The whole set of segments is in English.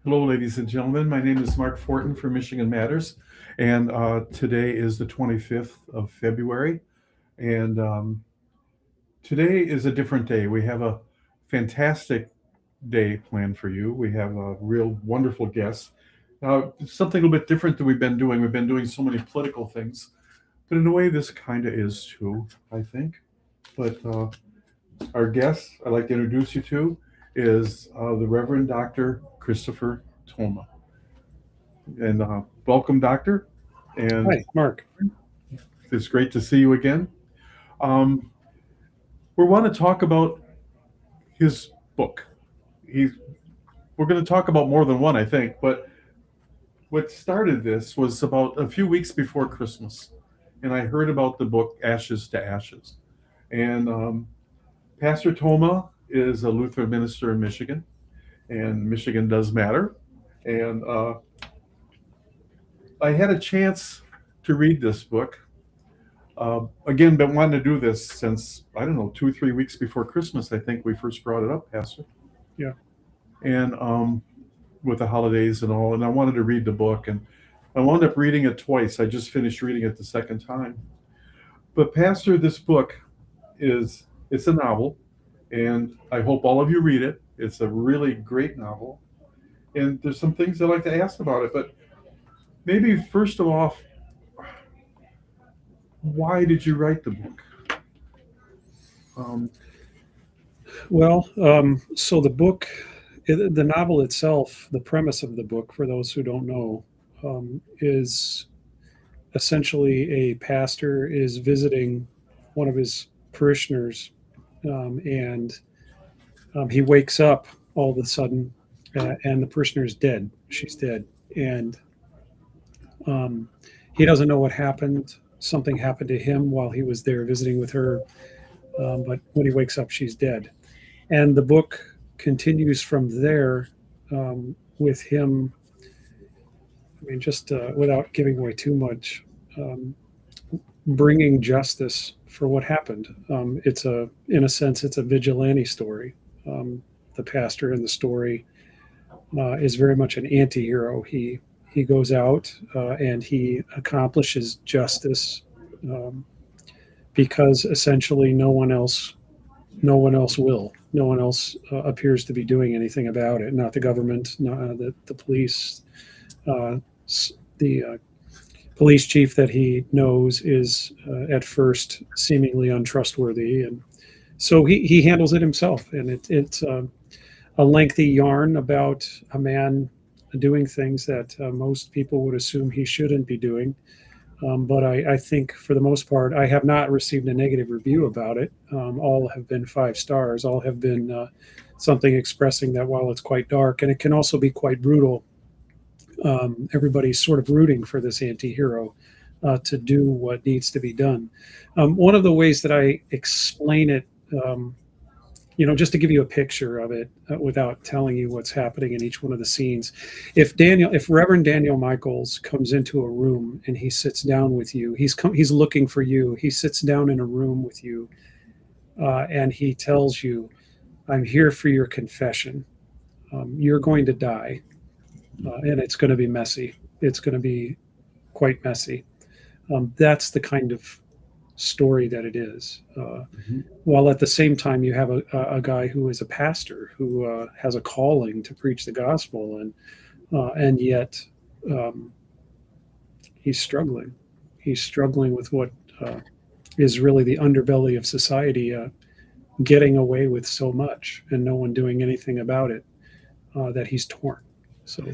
Hello, ladies and gentlemen. My name is Mark Fortin from Michigan Matters, and today is the 25th of February. And today is a different day. We have a fantastic day planned for you. We have a real wonderful guest. Something a little bit different than we've been doing. We've been doing so many political things, but in a way, this kind of is too, I think. But our guest I'd like to introduce you to is the Reverend Dr. Christopher Thoma. And welcome, Doctor. And Hi, Mark. it's great to see you again. Um, we want to talk about his book. He's, we're going to talk about more than one, I think, but what started this was about a few weeks before Christmas. And I heard about the book Ashes to Ashes. And Pastor Thoma is a Lutheran minister in Michigan, and Michigan does matter. And I had a chance to read this book. Again, been wanting to do this since, I don't know, 2 or 3 weeks before Christmas. I think we first brought it up, Pastor. Yeah. And with the holidays and all, and I wanted to read the book, and I wound up reading it twice. I just finished reading it the second time. But Pastor, this book it's a novel, and I hope all of you read it. It's a really great novel, and there's some things I'd like to ask about it. But maybe first of all, why did you write the book? Um, So the book, the novel itself, the premise of the book, for those who don't know, is essentially a pastor is visiting one of his parishioners, and he wakes up all of a sudden, and the parishioner's dead. She's dead, and um, he doesn't know what happened. Something happened to him while he was there visiting with her, but when he wakes up, she's dead. And the book continues from there, with him. I mean, just without giving away too much, um, bringing justice for what happened. In a sense, it's a vigilante story. The pastor in the story is very much an anti-hero. He goes out and he accomplishes justice, um, because essentially no one else will. No one else appears to be doing anything about it. Not the government, not the police. Uh, the police chief that he knows is at first seemingly untrustworthy, and so he handles it himself. And it's a lengthy yarn about a man doing things that most people would assume he shouldn't be doing. But I think for the most part, I have not received a negative review about it. All have been 5 stars. All have been something expressing that while it's quite dark and it can also be quite brutal, everybody's sort of rooting for this anti-hero to do what needs to be done. One of the ways that I explain it, um, just to give you a picture of it without telling you what's happening in each one of the scenes. If Reverend Daniel Michaels comes into a room and he sits down with you, he's looking for you. He sits down in a room with you, and he tells you, "I'm here for your confession. You're going to die, and it's going to be messy. It's going to be quite messy." That's the kind of story that it is. mhm. While at the same time, you have a guy who is a pastor who has a calling to preach the gospel, and yet um, he's struggling. He's struggling with what uh, is really the underbelly of society, getting away with so much and no one doing anything about it. That he's torn. So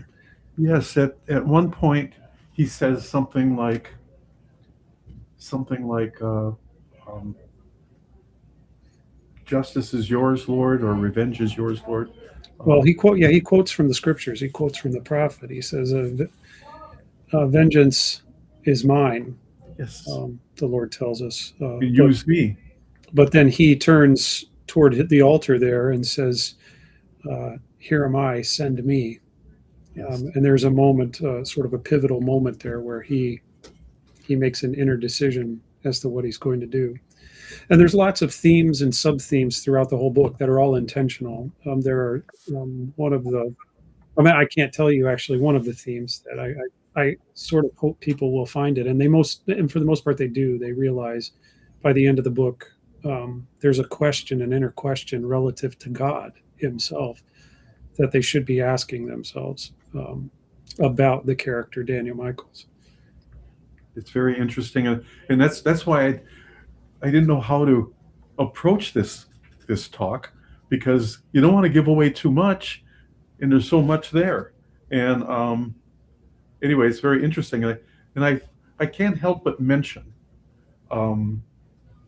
Yes, at one point he says something like um, "Justice is yours, Lord," or "Revenge is yours, Lord." well, Um, he quotes from the scriptures. He quotes from the prophet. He says, "Vengeance is mine." yes, The Lord tells us, but use me. then he turns toward the altar there and says, "Here am I, send me." Yes, And there's a moment, sort of a pivotal moment there, where he makes an inner decision as to what he's going to do. And there's lots of themes and sub themes throughout the whole book that are all intentional. There are one of the I mean, I can't tell you actually one of the themes that I sort of hope people will find it, and for the most part they do. They realize by the end of the book, there's a question, an inner question relative to God Himself that they should be asking themselves about the character Daniel Michaels. It's very interesting, and that's why I didn't know how to approach this talk, because you don't want to give away too much, and there's so much there. And anyway, it's very interesting, and I can't help but mention, um,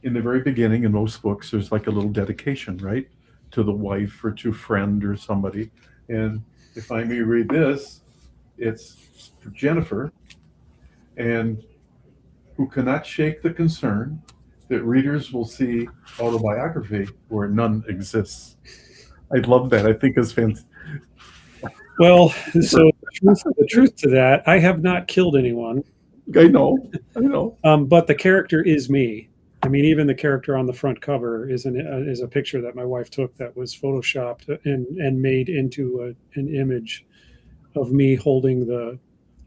in the very beginning in most books, there's like a little dedication, right, to the wife or to friend or somebody. And if I may read this, it's for Jennifer, and who cannot shake the concern that readers will see autobiography where none exists. I love that. I think it's fantastic. Well, so the truth to that, I have not killed anyone. I know. But the character is me. I mean, even the character on the front cover is a picture that my wife took that was photoshopped and made into an image of me holding the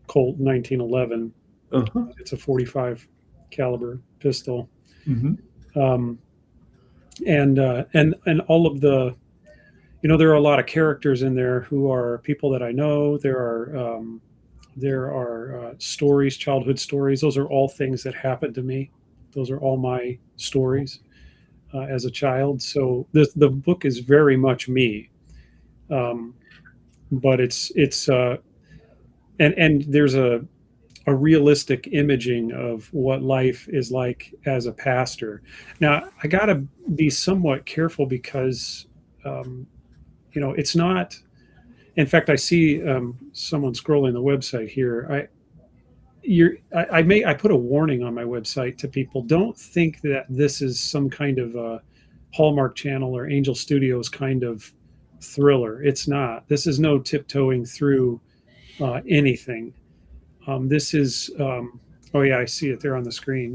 Colt 1911. Uh-huh. It's a 45 caliber pistol, Hmm. um, and all of the, there are a lot of characters in there who are people that I know. There are stories, childhood stories. Those are all things that happened to me. Those are all my stories as a child. So the book is very much me, but it's and there's a realistic imaging of what life is like as a pastor. Now I got to be somewhat careful because it's not. In fact, I see someone scrolling the website here. I put a warning on my website to people. Don't think that this is some kind of a Hallmark Channel or Angel Studios kind of thriller. It's not. This is no tiptoeing through anything. This is. Oh yeah, I see it there on the screen.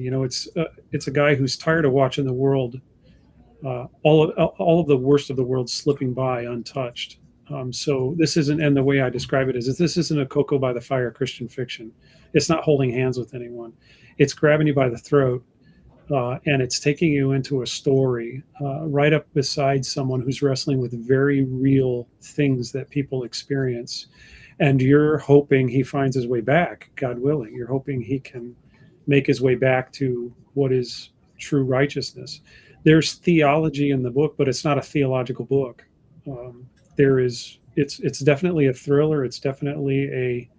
It's a guy who's tired of watching the world, all of the worst of the world slipping by untouched. So this isn't, and the way I describe it is this isn't a Cocoa by the Fire Christian fiction. It's not holding hands with anyone. It's grabbing you by the throat, and it's taking you into a story right up beside someone who's wrestling with very real things that people experience. And you're hoping he finds his way back, God willing. You're hoping he can make his way back to what is true righteousness. There's theology in the book, but it's not a theological book. It's definitely a thriller. It's definitely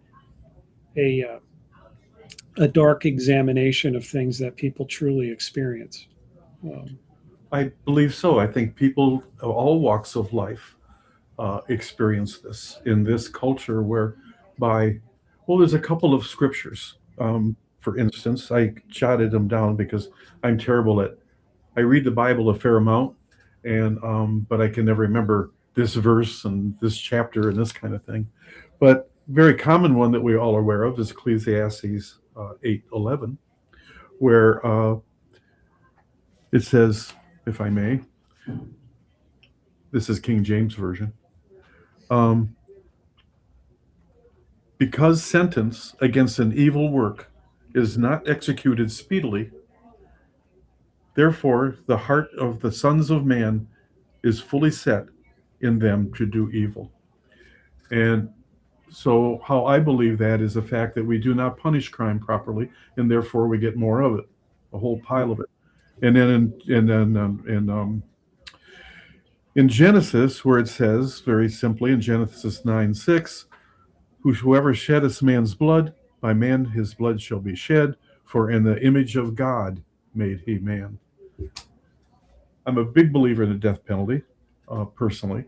a dark examination of things that people truly experience. I believe so. I think people of all walks of life experience this in this culture well, there's a couple of scriptures. For instance, I jotted them down because I'm terrible I read the Bible a fair amount, but I can never remember this verse and this chapter and this kind of thing. But very common one that we all are aware of is Ecclesiastes 8:11, where it says, if I may, this is King James Version, um, because sentence against an evil work is not executed speedily, therefore the heart of the sons of man is fully set in them to do evil. And so, how I believe that is the fact that we do not punish crime properly, and therefore we get more of it, a whole pile of it. And then in Genesis, where it says very simply in Genesis 9:6, whosoever sheddeth man's blood, by man his blood shall be shed, for in the image of God made he man. I'm a big believer in the death penalty, personally.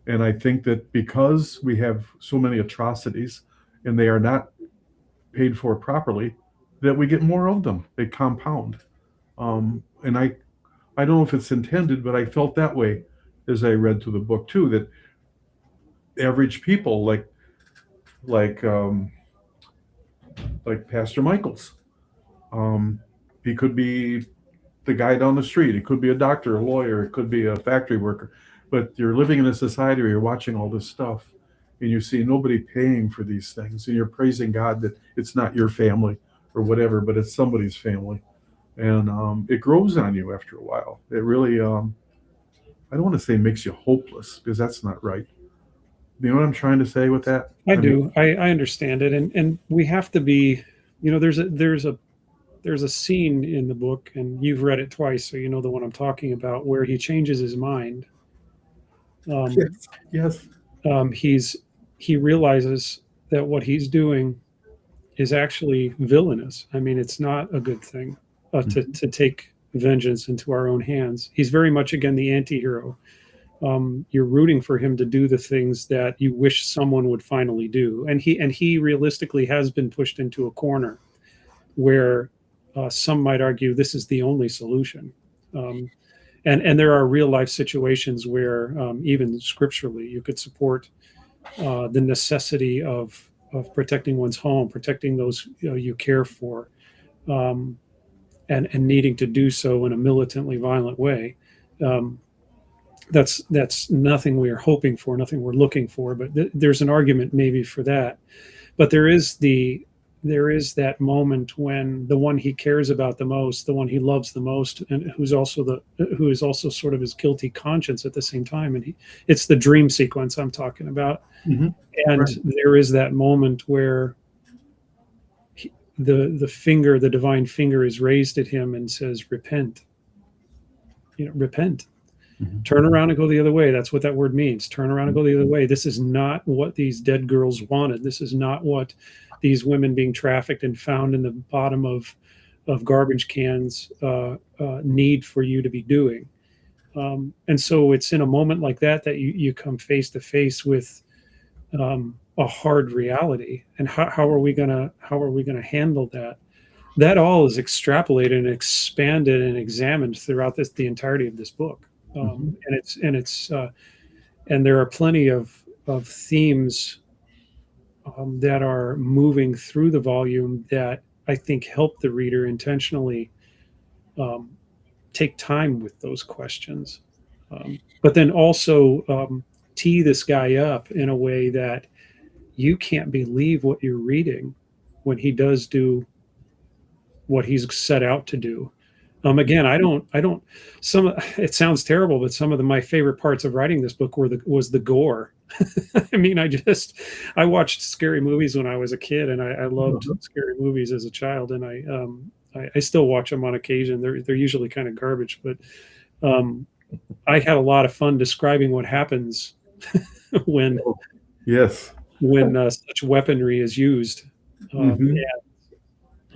And I think that because we have so many atrocities and they are not paid for properly, that we get more of them. They compound. And I don't know if it's intended, but I felt that way as I read through the book too, that average people like um, like Pastor Michaels, he could be the guy down the street. It could be a doctor, a lawyer. It could be a factory worker. But you're living in a society where you're watching all this stuff, and you see nobody paying for these things, and you're praising God that it's not your family or whatever, but it's somebody's family, and it grows on you after a while. It really, I don't want to say makes you hopeless because that's not right. You know what I'm trying to say with that? I I mean, do. I understand it, and we have to be. There's a scene in the book, and you've read it twice, so you know the one I'm talking about, where he changes his mind. Um, yes, yes. he's he realizes that what he's doing is actually villainous. I mean, it's not a good thing to take vengeance into our own hands. He's very much again the anti-hero. You're rooting for him to do the things that you wish someone would finally do, and he realistically has been pushed into a corner where some might argue this is the only solution. Um, and there are real life situations where even scripturally you could support the necessity of protecting one's home, protecting those you care for, um, and needing to do so in a militantly violent way. Um, that's nothing we are hoping for, nothing we're looking for. But there's an argument maybe for that. But there is that moment when the one he cares about the most, the one he loves the most, and who is also sort of his guilty conscience at the same time, and it's the dream sequence I'm talking about. Hmm. And Right. there is that moment where the divine finger is raised at him and says, "Repent, repent, Hmm. turn around and go the other way." That's what that word means. Turn around and go the other way. This is not what these dead girls wanted. This is not what these women being trafficked and found in the bottom of garbage cans need for you to be doing. And so it's in a moment like that that you come face to face with a hard reality. And how are we gonna handle that? That all is extrapolated and expanded and examined throughout the entirety of this book. Hmm. And there are plenty of themes that are moving through the volume that I think help the reader intentionally um, take time with those questions, but then also tee this guy up in a way that you can't believe what you're reading when he does do what he's set out to do. Again, I don't. Some It sounds terrible, but some of my favorite parts of writing this book was the gore. I mean, I watched scary movies when I was a kid, and I loved Uh-huh. scary movies as a child, and I still watch them on occasion. They're usually kind of garbage, but um, I had a lot of fun describing what happens when Oh, yes. such weaponry is used. Hmm.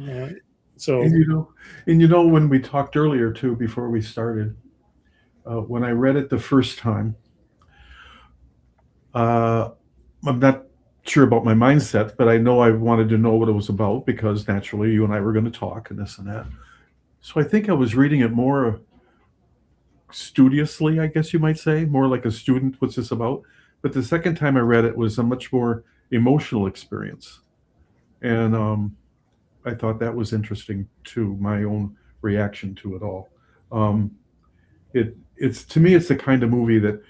Uh, so And when we talked earlier too, before we started, when I read it the first time, uh, I'm not sure about my mindset, but I know I wanted to know what it was about because naturally you and I were going to talk and this and that. So I think I was reading it more studiously, I guess you might say, more like a student. What's this about? But the second time I read it was a much more emotional experience, and I thought that was interesting too. My own reaction to it all. Um, it's to me, it's the kind of movie that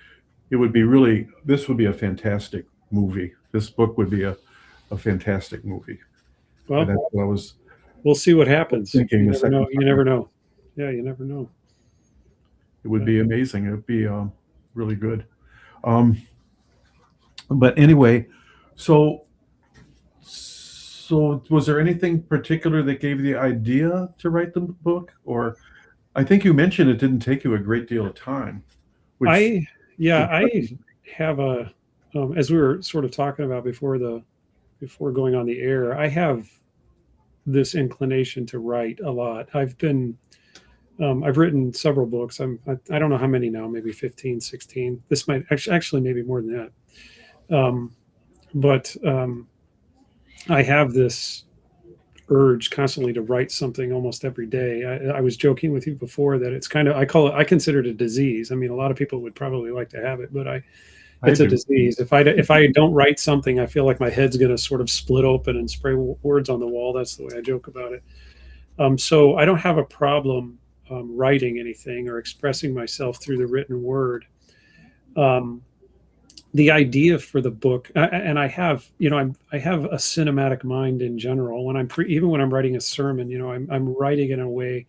it would be really. This would be a fantastic movie. This book would be a fantastic movie, and well, that's what I was we'll see what happens. thinking You the never know. second You time. never know. Yeah, you never know. It would But be amazing. It would be really good. Um, but anyway, so so was there anything particular that gave you the idea to write the book, or I think you mentioned it didn't take you a great deal of time, which I, yeah, I impresses me. have as we were sort of talking about before going on the air, I have this inclination to write a lot. I've written several books. I don't know how many now, maybe 15, 16. This might actually maybe more than that. But I have this urge constantly to write something almost every day. I was joking with you before that it's kind of, I consider it a disease. I mean, a lot of people would probably like to have it, but I it's a do. disease. If I don't write something, I feel like my head's going to sort of split open and spray words on the wall. That's the way I joke about it. So I don't have a problem writing anything or expressing myself through the written word. Um, the idea for the book, and I have, I have a cinematic mind in general. When even when I'm writing a sermon, I'm writing in a way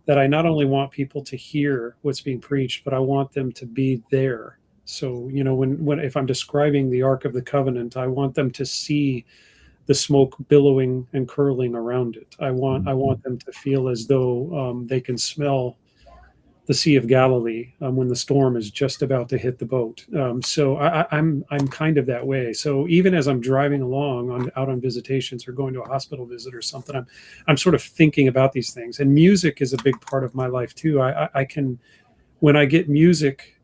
that I not only want people to hear what's being preached, but I want them to be there. So, when if I'm describing the Ark of the Covenant, I want them to see the smoke billowing and curling around it. I want them to feel as though they can smell the Sea of Galilee when the storm is just about to hit the boat. So I'm kind of that way. So even as I'm driving along out on visitations or going to a hospital visit or something, I'm sort of thinking about these things. And music is a big part of my life too. I can, when I get music,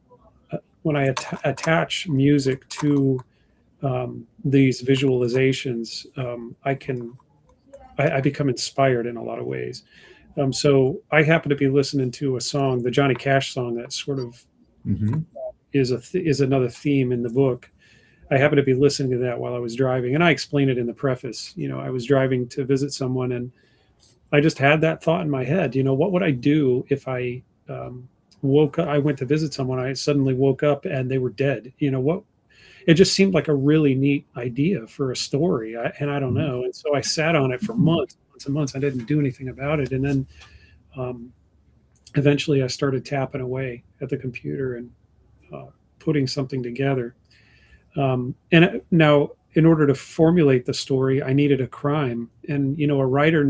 when I attach music to these visualizations, I become inspired in a lot of ways. So I happen to be listening to a song, the Johnny Cash song, that sort of Mm-hmm. is another theme in the book. I happen to be listening to that while I was driving, and I explain it in the preface. I was driving to visit someone, and I just had that thought in my head. What would I do if I woke up? I went to visit someone. I suddenly woke up and they were dead. What? It just seemed like a really neat idea for a story, and I don't know. And so I sat on it for months, months and months. I didn't do anything about it, and then um, eventually I started tapping away at the computer and putting something together. Now, in order to formulate the story, I needed a crime, and a writer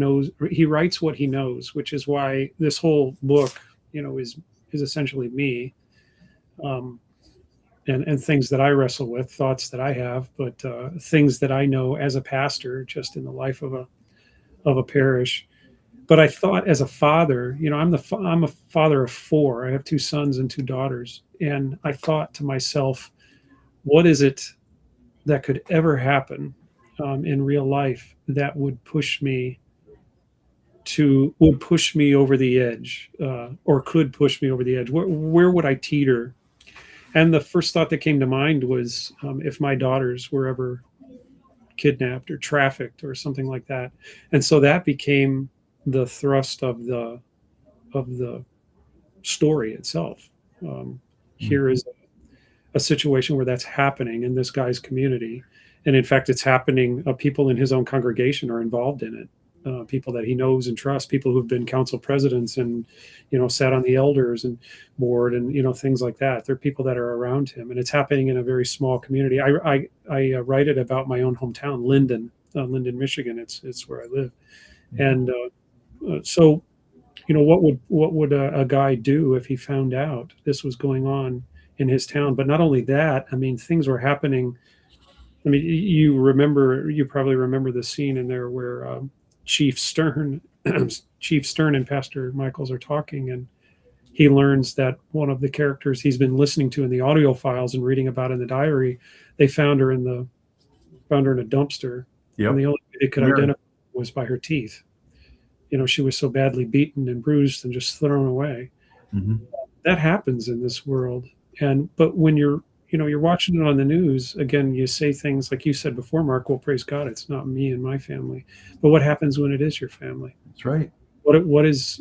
he writes what he knows, which is why this whole book, is essentially me. Um, and things that I wrestle with, thoughts that I have, but things that I know as a pastor, just in the life of a parish. But I thought, as a father, I'm a father of four. I have two sons and two daughters, and I thought to myself, what is it that could ever happen in real life that would push me over the edge, or could push me over the edge? Where would I teeter? And the first thought that came to mind was, if my daughters were ever kidnapped or trafficked or something like that. And so that became the thrust of the story itself. Here is a situation where that's happening in this guy's community. And in fact, it's happening. People in his own congregation are involved in it. People that he knows and trusts, people who've been council presidents and, sat on the elders and board and, things like that. They're people that are around him, and it's happening in a very small community. I write it about my own hometown, Linden, Michigan. It's where I live. And so, what would a guy do if he found out this was going on in his town? But not only that, I mean, things were happening. I mean, you probably remember the scene in there where Chief Stern, Chief Stern and Pastor Michaels are talking, and he learns that one of the characters he's been listening to in the audio files and reading about in the diary, they found her in a dumpster, Yep. and the only way they could identify was by her teeth. She was so badly beaten and bruised and just thrown away. Mm-hmm. That happens in this world, but when you're watching it on the news, again, you say things like you said before, Mark, well, praise God, it's not me and my family. But what happens when it is your family? That's right. What is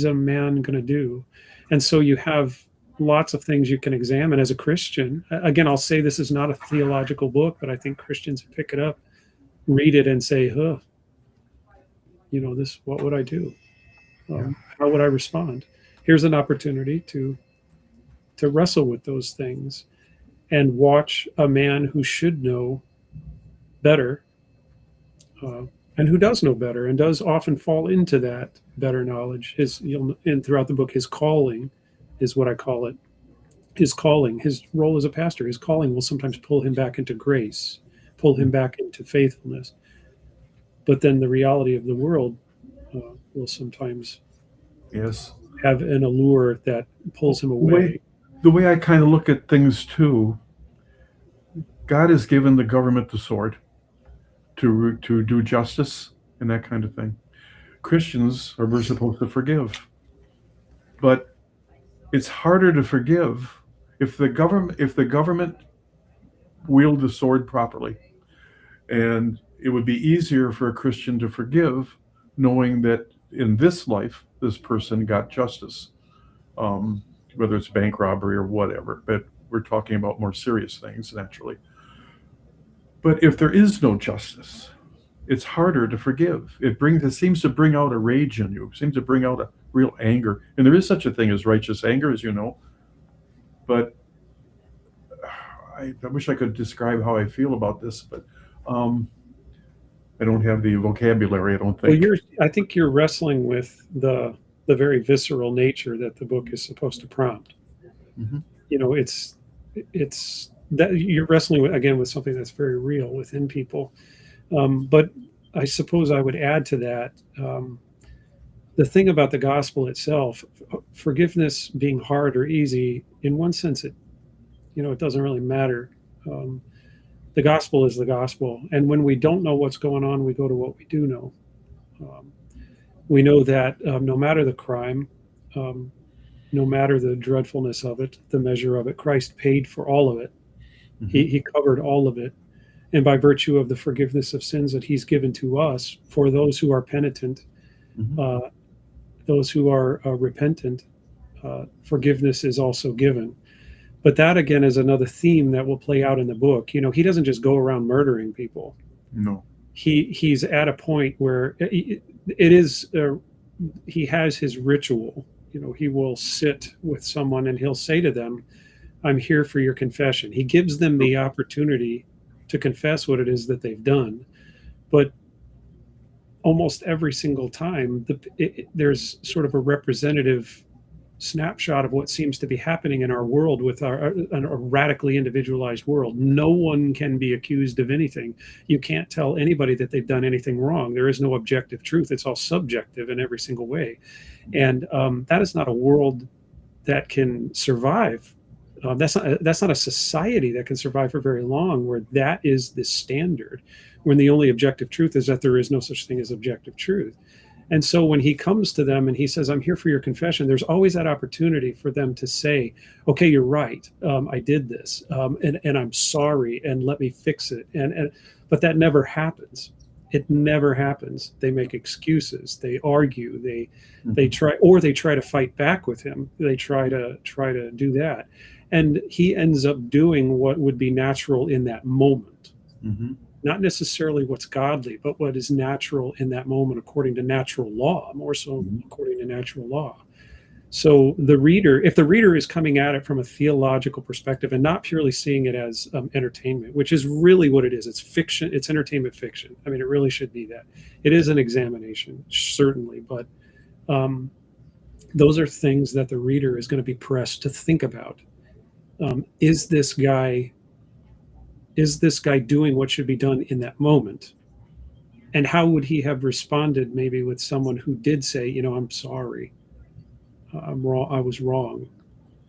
a man going to do? And so you have lots of things you can examine as a Christian. Again, I'll say this is not a theological book, but I think Christians pick it up, read it, and say, what would I do? How would I respond? Here's an opportunity to wrestle with those things and watch a man who should know better, and who does know better and does often fall into that better knowledge. And throughout the book, his calling is what I call it. His calling, his role as a pastor, his calling will sometimes pull him back into grace, pull him back into faithfulness. But then the reality of the world will sometimes have an allure that pulls him away. The way I kind of look at things too, God has given the government the sword to do justice and that kind of thing. Christians we're supposed to forgive, but it's harder to forgive if the government wield the sword properly. And it would be easier for a Christian to forgive, knowing that in this life this person got justice, whether it's bank robbery or whatever. But we're talking about more serious things, naturally. But if there is no justice, it's harder to forgive. It seems to bring out a rage in you. It seems to bring out a real anger. And there is such a thing as righteous anger, as you know. But I wish I could describe how I feel about this, but um, I don't have the vocabulary, I don't Well, think. I think you're wrestling with the very visceral nature that the book is supposed to prompt. Mhm. You know, it's that you're wrestling with, again, with something that's very real within people. But I suppose I would add to that, the thing about the gospel itself, forgiveness being hard or easy, in one sense, it doesn't really matter. Um, the gospel is the gospel, and when we don't know what's going on, we go to what we do know. Um, we know that no matter the crime, um, no matter the dreadfulness of it, the measure of it, Christ paid for all of it. Mhm. He covered all of it. And by virtue of the forgiveness of sins that he's given to us, for those who are penitent, Mhm. uh, those who are repentant, forgiveness is also given. But that again is another theme that will play out in the book. He doesn't just go around murdering people. No. He's at a point where it is he has his ritual. He will sit with someone and he'll say to them, "I'm here for your confession." He gives them the opportunity to confess what it is that they've done, but almost every single time there's sort of a representative snapshot of what seems to be happening in our world with a radically individualized world. No one can be accused of anything. You can't tell anybody that they've done anything wrong. There is no objective truth. It's all subjective in every single way. And that is not a world that can survive. That's not a society that can survive for very long, where that is the standard, when the only objective truth is that there is no such thing as objective truth. And so when he comes to them and he says, "I'm here for your confession," there's always that opportunity for them to say, "Okay, you're right. I did this, and I'm sorry, and let me fix it." But that never happens. It never happens. They make excuses. They argue. They try to fight back with him. They try to do that, and he ends up doing what would be natural in that moment. Mhm. Not necessarily what's godly, but what is natural in that moment according to natural law, more so Mhm. according to natural law. So if the reader is coming at it from a theological perspective and not purely seeing it as entertainment, which is really what it is, it's fiction, it's entertainment fiction. I mean, it really should be that. It is an examination, certainly, but um, those are things that the reader is going to be pressed to think about. Is this guy doing what should be done in that moment? And how would he have responded maybe with someone who did say, "I'm sorry, I'm wrong, I was wrong."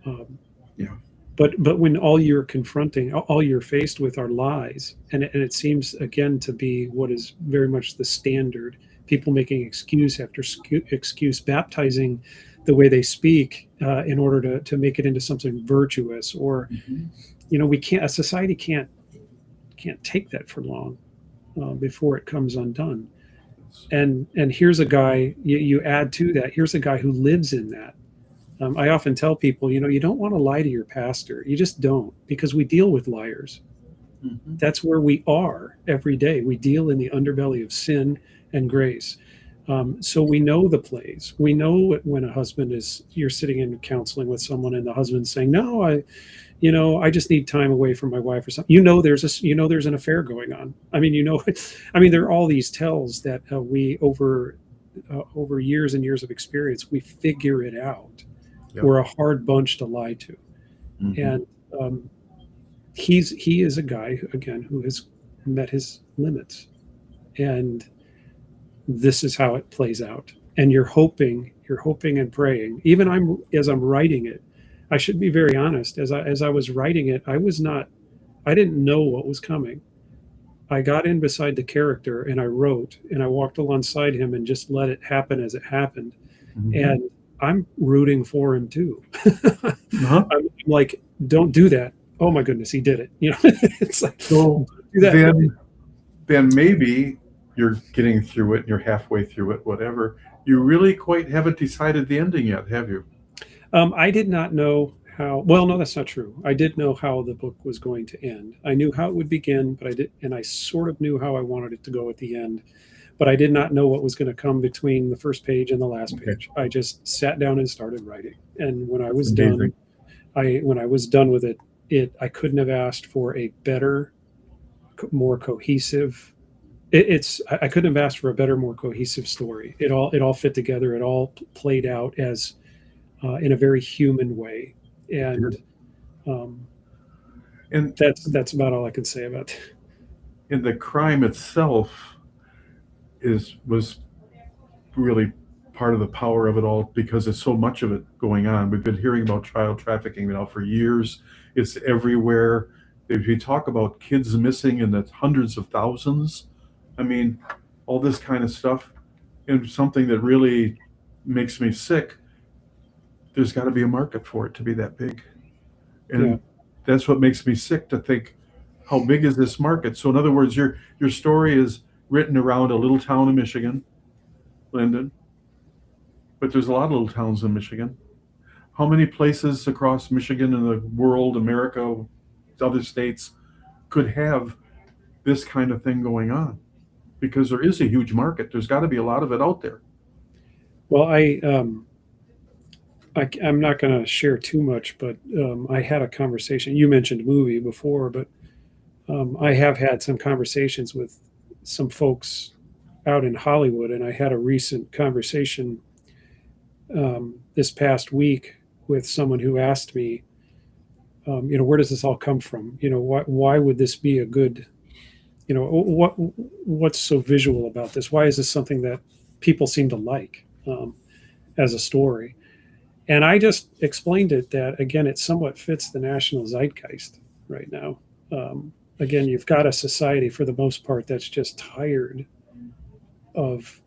Um, Yeah. but when all you're confronting, all you're faced with are lies, and it seems again to be what is very much the standard, people making excuse after excuse, baptizing the way they speak in order to make it into something virtuous, or Mhm. a society can't take that for long before it comes undone. Yes. And here's a guy, you add to that, here's a guy who lives in that. I often tell people, you don't want to lie to your pastor. You just don't, because we deal with liars. Mhm. That's where we are every day. We deal in the underbelly of sin and grace. So we know the plays. We know when a husband you're sitting in counseling with someone and the husband's saying, "No, I just need time away from my wife," or something. There's an affair going on. I mean, I mean, there are all these tells that we over years and years of experience, we figure it out. Yeah. We're a hard bunch to lie to, Mhm. and he is a guy again who has met his limits, and this is how it plays out. And you're hoping and praying. Even as I'm writing it, I should be very honest. As I was writing it, I didn't know what was coming. I got in beside the character and I wrote, and I walked alongside him and just let it happen as it happened. Mhm. And I'm rooting for him too. Uh-huh. I'm like, "Don't do that." Oh my goodness, he did it. It's like, So "Don't do that." then maybe you're getting through it, you're halfway through it, whatever. You really quite haven't decided the ending yet, have you? I did not know how, well, no, that's not true. I did know how the book was going to end. I knew how it would begin, but I did, and I sort of knew how I wanted it to go at the end, but I did not know what was going to come between the first page and the last Okay. page. I just sat down and started writing. And when I That's was amazing. done, when I was done with it, I couldn't have asked for a better, more cohesive. I couldn't have asked for a better, more cohesive story. It all fit together. It all played out as in a very human way, and um, And that's about all I can say about that. and the crime itself was really part of the power of it all because there's so much of it going on. We've been hearing about child trafficking now for years. It's everywhere. If you talk about kids missing in the hundreds of thousands, I mean, all this kind of stuff, and something that really makes me sick, there's got to be a market for it to be that big. Yeah. And that's what makes me sick to think, how big is this market? So in other words, your story is written around a little town in Michigan, Linden, but there's a lot of little towns in Michigan. How many places across Michigan and the world, America, other states could have this kind of thing going on? Because there is a huge market. There's got to be a lot of it out there. Well, I'm not going to share too much, but I had a conversation. You mentioned movie before, but I have had some conversations with some folks out in Hollywood, and I had a recent conversation this past week with someone who asked me, where does this all come from? Why would this be a good, what's so visual about this? Why is this something that people seem to like as a story? And I just explained it that, again, it somewhat fits the national zeitgeist right now. Again, you've got a society for the most part that's just tired of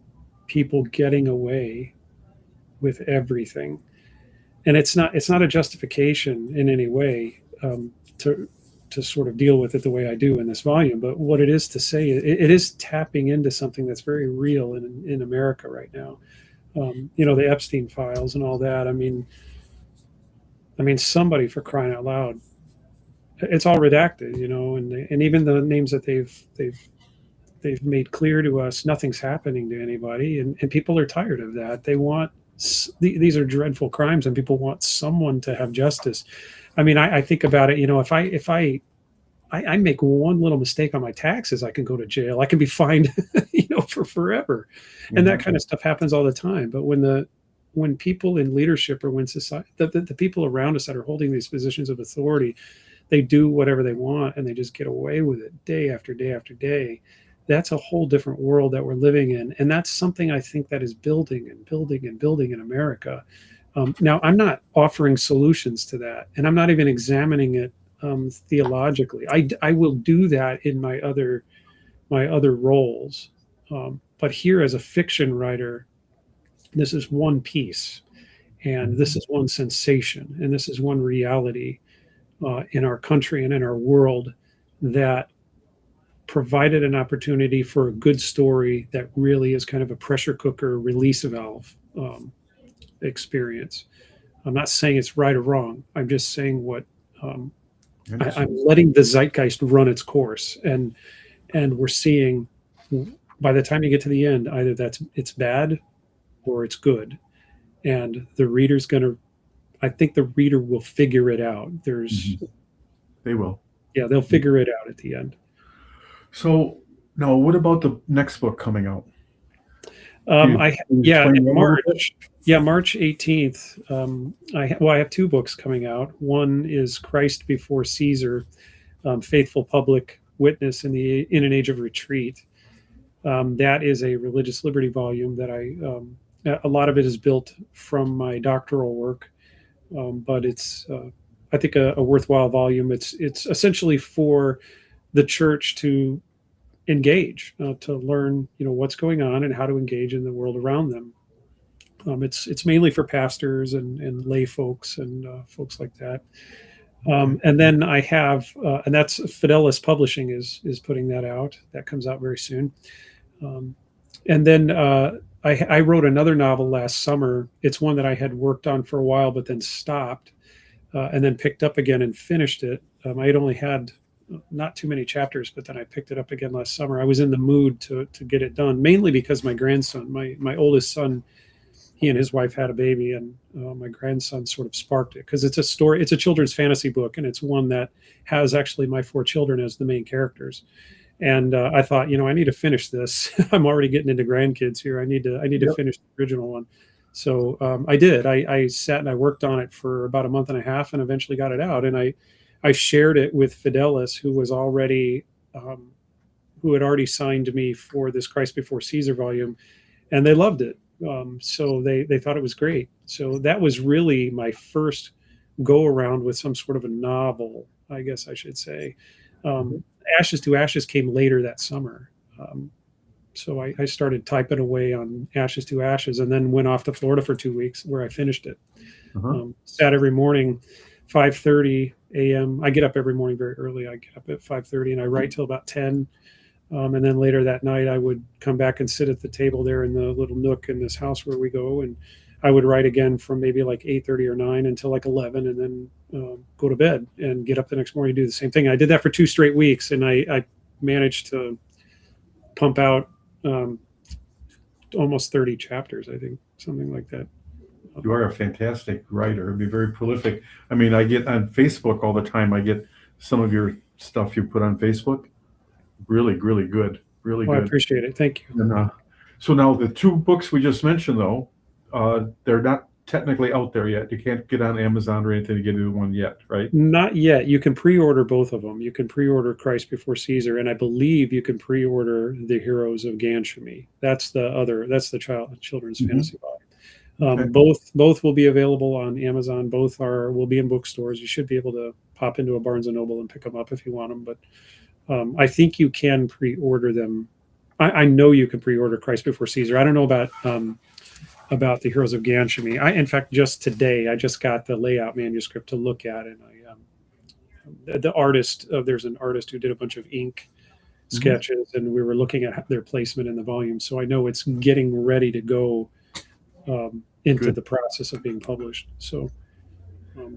people getting away with everything. And it's not a justification in any way to sort of deal with it the way I do in this volume. But what it is to say, it is tapping into something that's very real in America right now. The Epstein files and all that. I mean, somebody, for crying out loud, it's all redacted, and even the names that they've made clear to us, nothing's happening to anybody, and people are tired of that. They want these are dreadful crimes, and people want someone to have justice. I mean, I think about it. If I make one little mistake on my taxes, I can go to jail. I can be fined, for forever. And that kind of stuff happens all the time. But when people in leadership, or when society, the people around us that are holding these positions of authority, they do whatever they want and they just get away with it day after day after day. That's a whole different world that we're living in. And that's something I think that is building and building and building in America. Now, I'm not offering solutions to that, and I'm not even examining it theologically. I will do that in my other roles, but here as a fiction writer, this is one piece, and this is one sensation, and this is one reality in our country and in our world that provided an opportunity for a good story that really is kind of a pressure cooker release valve experience. I'm not saying it's right or wrong. I'm just saying what I'm letting the zeitgeist run its course, and we're seeing by the time you get to the end, either it's bad or it's good, and the reader's gonna. I think the reader will figure it out. They will. Yeah, they'll figure it out at the end. So now, what about the next book coming out? March 18th. I have two books coming out. One is Christ Before Caesar, Faithful Public Witness in an Age of Retreat. That is a religious liberty volume that a lot of it is built from my doctoral work, but it's I think a worthwhile volume. It's essentially for the church to engage, to learn, what's going on and how to engage in the world around them. It's mainly for pastors and lay folks and folks like that. And then I have, and that's Fidelis Publishing is putting that out. That comes out very soon. And then I wrote another novel last summer. It's one that I had worked on for a while, but then stopped. and then picked up again and finished it. I had only had not too many chapters, but then I picked it up again last summer. I was in the mood to get it done, mainly because my grandson, my oldest son, he and his wife had a baby, and my grandson sort of sparked it because it's a story. It's a children's fantasy book, and it's one that has actually my 4 children as the main characters. And I thought, I need to finish this. I'm already getting into grandkids here. I need to Yep. finish the original one. So I did. I sat and I worked on it for about a month and a half, and eventually got it out. And I shared it with Fidelis, who had already signed me for this Christ Before Caesar volume, and they loved it. So they thought it was great. So that was really my first go around with some sort of a novel, I guess I should say. Ashes to Ashes came later that summer. So I started typing away on Ashes to Ashes, and then went off to Florida for 2 weeks, where I finished it. Sat every morning, 5:30 a.m. I get up every morning very early. I get up at 5:30 and I write till about 10. And then later that night, I would come back and sit at the table there in the little nook in this house where we go, and I would write again from maybe like 8:30 or 9 until like 11, and then go to bed and get up the next morning and do the same thing. I did that for 2 straight weeks, and I managed to pump out almost 30 chapters, I think, something like that. You are a fantastic writer. It'd be very prolific. I mean, I get on Facebook all the time. I get some of your stuff you put on Facebook. Really, really good. Really Well, I good. appreciate it. Thank you. And so now the 2 books we just mentioned, though, they're not technically out there yet. You can't get on Amazon or anything to get either one yet, right? Not yet. You can pre-order both of them. You can pre-order Christ Before Caesar, and I believe you can pre-order The Heroes of Ganshami. That's the children's fantasy volume. Okay. Both will be available on Amazon. Both will be in bookstores. You should be able to pop into a Barnes and Noble and pick them up if you want them. But I think you can pre-order them. I know you can pre-order Christ Before Caesar. I don't know about the Heroes of Ganshami. In fact, just today, I just got the layout manuscript to look at, and there's an artist who did a bunch of ink sketches, and we were looking at their placement in the volume. So I know it's getting ready to go into Good. the process of being published. So,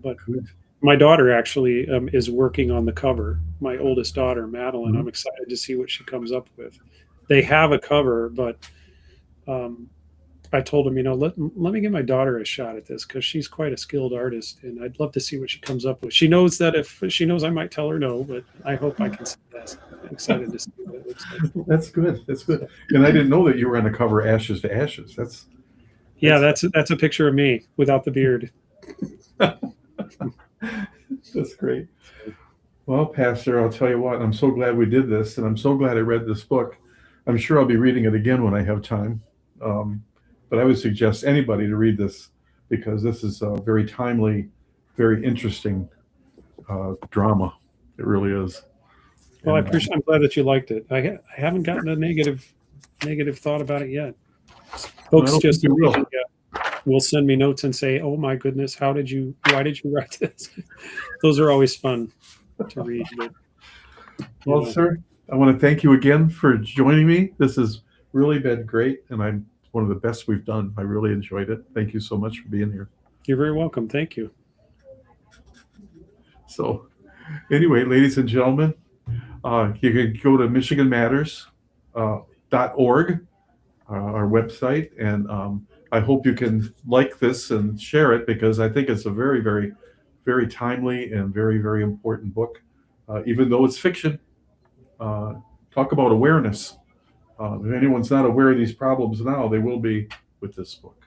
but Good. my daughter actually is working on the cover. My oldest daughter, Madeline. Mhm. I'm excited to see what she comes up with. They have a cover, but I told him, let me give my daughter a shot at this, because she's quite a skilled artist, and I'd love to see what she comes up with. She knows that if she knows I might tell her no, but I hope I can see that. I'm excited to see what it looks like. That's good. That's good. And I didn't know that you were on the cover Ashes to Ashes. That's a picture of me without the beard. That's great. Well, Pastor, I'll tell you what, I'm so glad we did this, and I'm so glad I read this book. I'm sure I'll be reading it again when I have time. But I would suggest anybody to read this, because this is a very timely, very interesting drama. It really is. Well, And, I'm glad that you liked it. I haven't gotten a negative thought about it yet. I Folks don't just think you will. will send me notes and say, "Oh my goodness, why did you write this?" Those are always fun to read. But, Well, sir, I want to thank you again for joining me. This has really been great, and I'm one of the best we've done. I really enjoyed it. Thank you so much for being here. You're very welcome. Thank you. So, anyway, ladies and gentlemen, you can go to michiganmatters.org, our website, and I hope you can like this and share it, because I think it's a very, very, very timely and very, very important book, even though it's fiction. Talk about awareness. If anyone's not aware of these problems now, they will be with this book.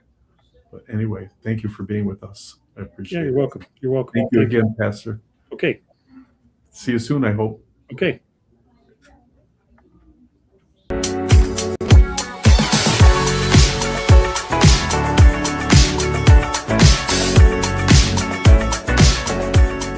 But anyway, thank you for being with us. I appreciate Yeah, it. you're welcome. You're welcome. Thank you again, Pastor. Okay. See you soon, I hope. Okay.